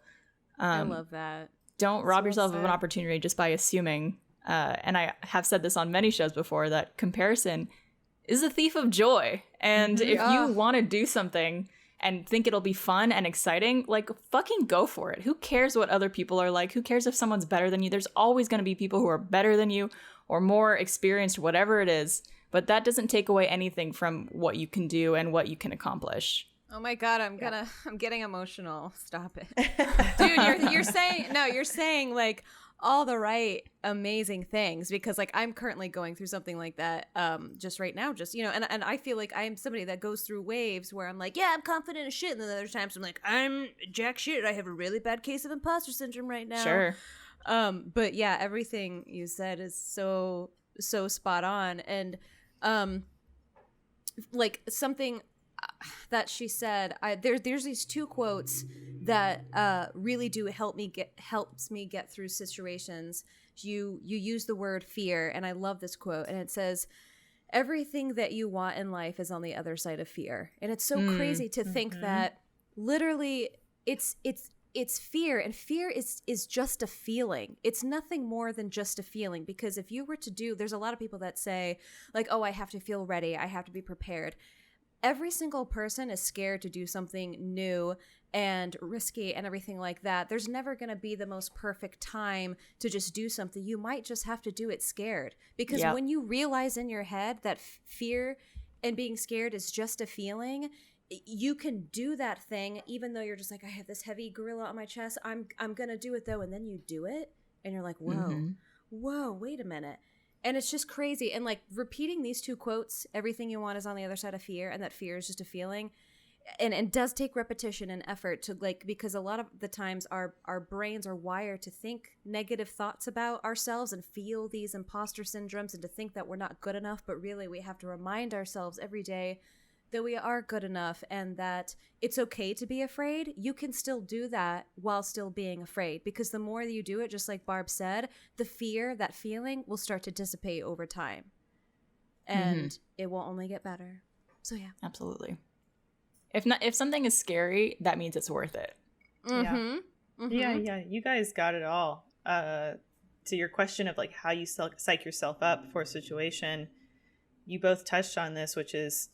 I love that. Don't rob yourself of an opportunity just by assuming. And I have said this on many shows before, that comparison is a thief of joy. And if you want to do something and think it'll be fun and exciting, like fucking go for it. Who cares what other people are like? Who cares if someone's better than you? There's always going to be people who are better than you or more experienced, whatever it is. But that doesn't take away anything from what you can do and what you can accomplish. Oh my God, I'm getting emotional. Stop it. Dude, you're saying like all the right amazing things, because like I'm currently going through something like that just right now, just and I feel like I'm somebody that goes through waves where I'm like, yeah, I'm confident as shit, and then other times I'm like, I'm jack shit, I have a really bad case of imposter syndrome right now. Sure. But yeah, everything you said is so spot on. And like something that she said, there's these two quotes that really do helps me get through situations. You use the word fear, and I love this quote, and it says, everything that you want in life is on the other side of fear. And it's so crazy to think that literally it's it's fear, and fear is just a feeling. It's nothing more than just a feeling, because if you were to do, there's a lot of people that say like, oh, I have to feel ready, I have to be prepared. Every single person is scared to do something new and risky and everything like that. There's never going to be the most perfect time to just do something. You might just have to do it scared, because when you realize in your head that fear and being scared is just a feeling, you can do that thing even though you're just like, I have this heavy gorilla on my chest. I'm going to do it though. And then you do it and you're like, whoa, wait a minute. And it's just crazy. And like repeating these two quotes, everything you want is on the other side of fear, and that fear is just a feeling. And does take repetition and effort to like, because a lot of the times our brains are wired to think negative thoughts about ourselves and feel these imposter syndromes and to think that we're not good enough. But really we have to remind ourselves every day that we are good enough and that it's okay to be afraid. You can still do that while still being afraid, because the more you do it, just like Barb said, the fear, that feeling will start to dissipate over time, and it will only get better. So yeah, absolutely. If something is scary, that means it's worth it. Yeah, you guys got it all. To your question of like how you psych yourself up for a situation, you both touched on this, which is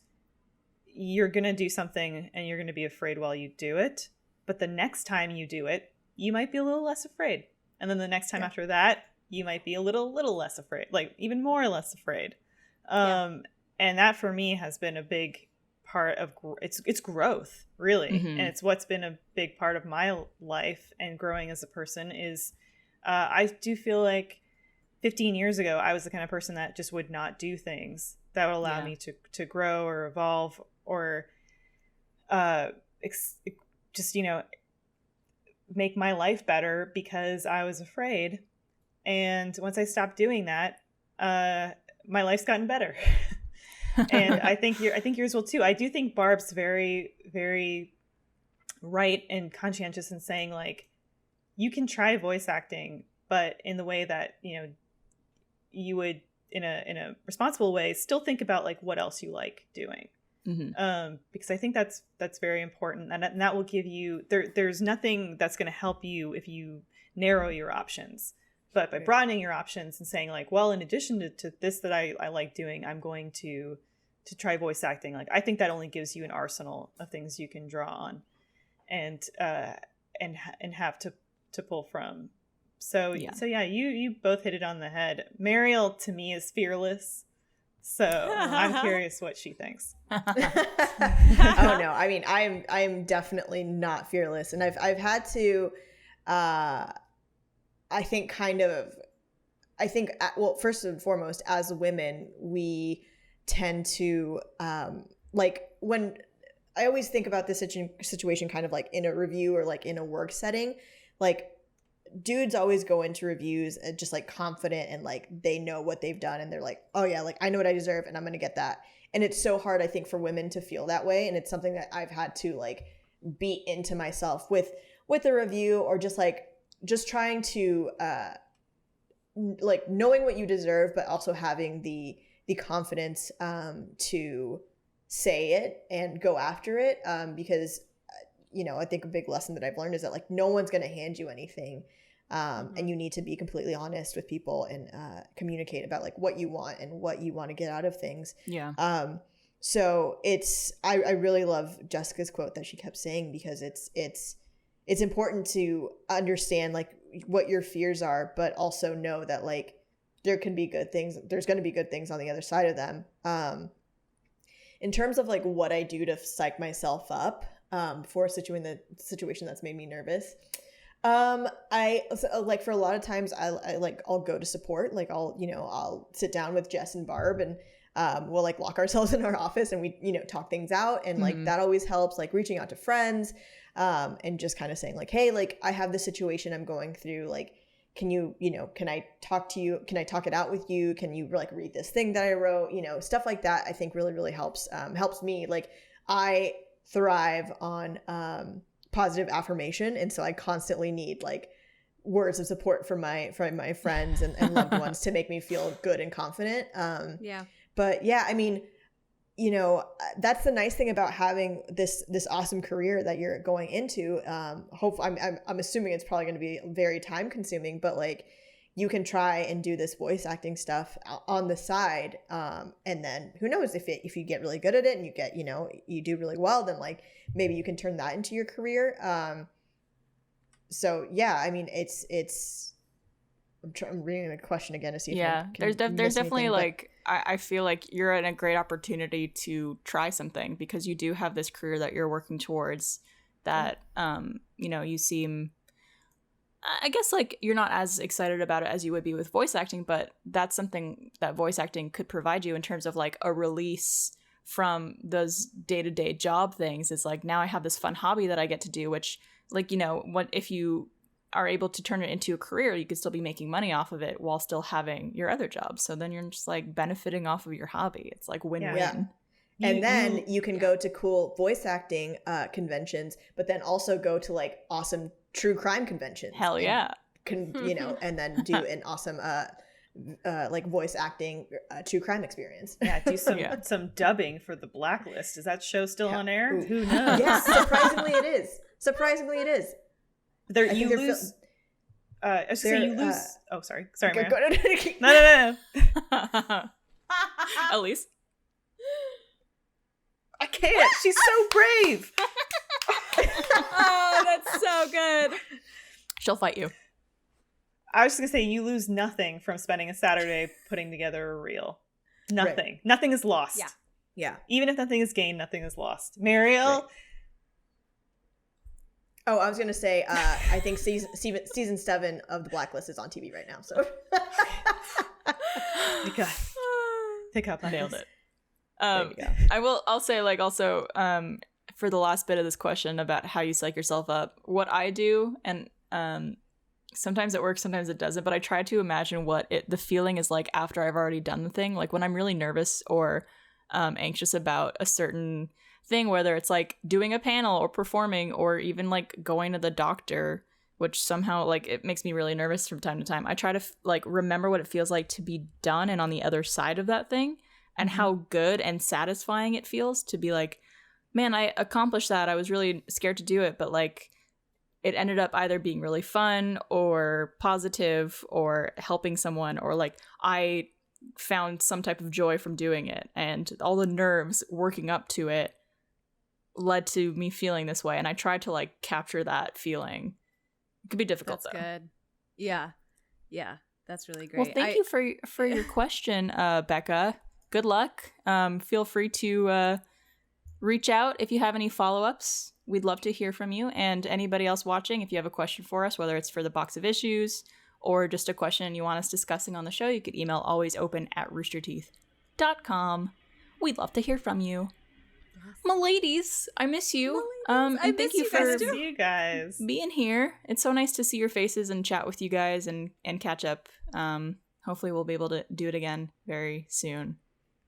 you're going to do something and you're going to be afraid while you do it. But the next time you do it, you might be a little less afraid. And then the next time after that, you might be a little less afraid, like even more or less afraid. And that for me has been a big part of it's growth, really. And it's what's been a big part of my life and growing as a person is I do feel like 15 years ago, I was the kind of person that just would not do things that would allow me to grow or evolve or just, make my life better because I was afraid. And once I stopped doing that, my life's gotten better. And I think yours will too. I do think Barb's very, very right and conscientious in saying like, you can try voice acting, but in the way that, you would in a responsible way, still think about like what else you like doing. Because I think that's very important, and that will give you there's nothing that's going to help you if you narrow your options, but by broadening your options and saying like, well, in addition to this that I like doing, I'm going to try voice acting. Like I think that only gives you an arsenal of things you can draw on and have to pull from. So you both hit it on the head. Mariel to me is fearless. So I'm curious what she thinks. Oh no, I mean I'm definitely not fearless, and I've had to I think first and foremost, as women, we tend to like when I always think about this situation kind of like in a review or like in a work setting, like dudes always go into reviews just like confident and like they know what they've done and they're like, oh yeah, like I know what I deserve and I'm gonna get that. And it's so hard, I think, for women to feel that way, and it's something that I've had to like beat into myself with a review, or just trying to like knowing what you deserve but also having the confidence to say it and go after it, because I think a big lesson that I've learned is that like no one's going to hand you anything, and you need to be completely honest with people and communicate about like what you want and what you want to get out of things. So I really love Jessica's quote that she kept saying, because it's important to understand like what your fears are, but also know that like there can be good things. There's going to be good things on the other side of them. In terms of like what I do to psych myself up for a situation that's made me nervous, like for a lot of times I'll go to support, like I'll sit down with Jess and Barb and we'll like lock ourselves in our office and we talk things out, and like that always helps, like reaching out to friends and just kind of saying like, hey, like I have this situation I'm going through, like can I talk to you, can I talk it out with you, can you like read this thing that I wrote, stuff like that. I think really helps me. Like I thrive on positive affirmation, and so I constantly need like words of support from my friends and loved ones to make me feel good and confident. But yeah, I mean, you know, that's the nice thing about having this awesome career that you're going into. I'm assuming it's probably going to be very time consuming, but like you can try and do this voice acting stuff on the side, and then who knows, if you get really good at it and you get, you know, you do really well, then like maybe you can turn that into your career. So yeah, I mean, I'm reading the question again to see if there's definitely like I feel like you're in a great opportunity to try something because you do have this career that you're working towards that you know, you seem, I guess like you're not as excited about it as you would be with voice acting, but that's something that voice acting could provide you in terms of like a release from those day-to-day job things. It's like, now I have this fun hobby that I get to do, which, like, you know, what if you are able to turn it into a career, you could still be making money off of it while still having your other job. So then you're just like benefiting off of your hobby. It's like win-win. Yeah. And then you can go to cool voice acting conventions, but then also go to like awesome true crime conventions. Hell yeah. You know, and then do an awesome like voice acting true crime experience. Yeah, do some dubbing for The Blacklist. Is that show still on air? Ooh. Who knows? Yeah, surprisingly it is. You lose. Oh, sorry, Mary. No. Elyse. I can't. She's so brave. Oh, that's so good. She'll fight you. I was just gonna say, you lose nothing from spending a Saturday putting together a reel. Nothing. Right. Nothing is lost. Yeah. Even if nothing is gained, nothing is lost. Mariel. Right. Oh, I was gonna say, I think season 7 of The Blacklist is on TV right now. So, pick up, nailed it. There you go. I'll say, like, also, for the last bit of this question about how you psych yourself up, what I do, and sometimes it works, sometimes it doesn't, but I try to imagine what the feeling is like after I've already done the thing. Like when I'm really nervous or anxious about a certain thing, whether it's like doing a panel or performing or even like going to the doctor, which somehow like it makes me really nervous from time to time. I try to like remember what it feels like to be done and on the other side of that thing, and how good and satisfying it feels to be like, man, I accomplished that. I was really scared to do it, but like it ended up either being really fun or positive or helping someone, or like I found some type of joy from doing it, and all the nerves working up to it led to me feeling this way. And I tried to like capture that feeling. It could be difficult. That's good. Yeah. That's really great. Well, thank you for your question, Becca. Good luck. Feel free to reach out if you have any follow-ups. We'd love to hear from you. And anybody else watching, if you have a question for us, whether it's for the box of issues or just a question you want us discussing on the show, you could email alwaysopen@roosterteeth.com. We'd love to hear from you. My ladies, I miss you. And thank you for you guys being here. It's so nice to see your faces and chat with you guys and catch up. Hopefully we'll be able to do it again very soon.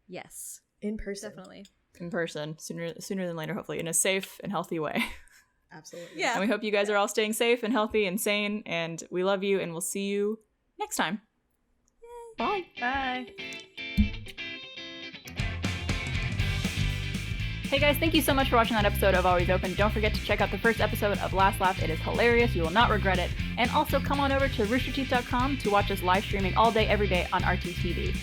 Yes. In person. Definitely. In person, sooner than later, hopefully, in a safe and healthy way. Absolutely. Yeah. And we hope you guys are all staying safe and healthy and sane, and we love you, and we'll see you next time. Bye. Bye. Hey guys, thank you so much for watching that episode of Always Open. Don't forget to check out the first episode of Last Laugh. It is hilarious. You will not regret it. And also come on over to roosterteeth.com to watch us live streaming all day, every day on RTTV.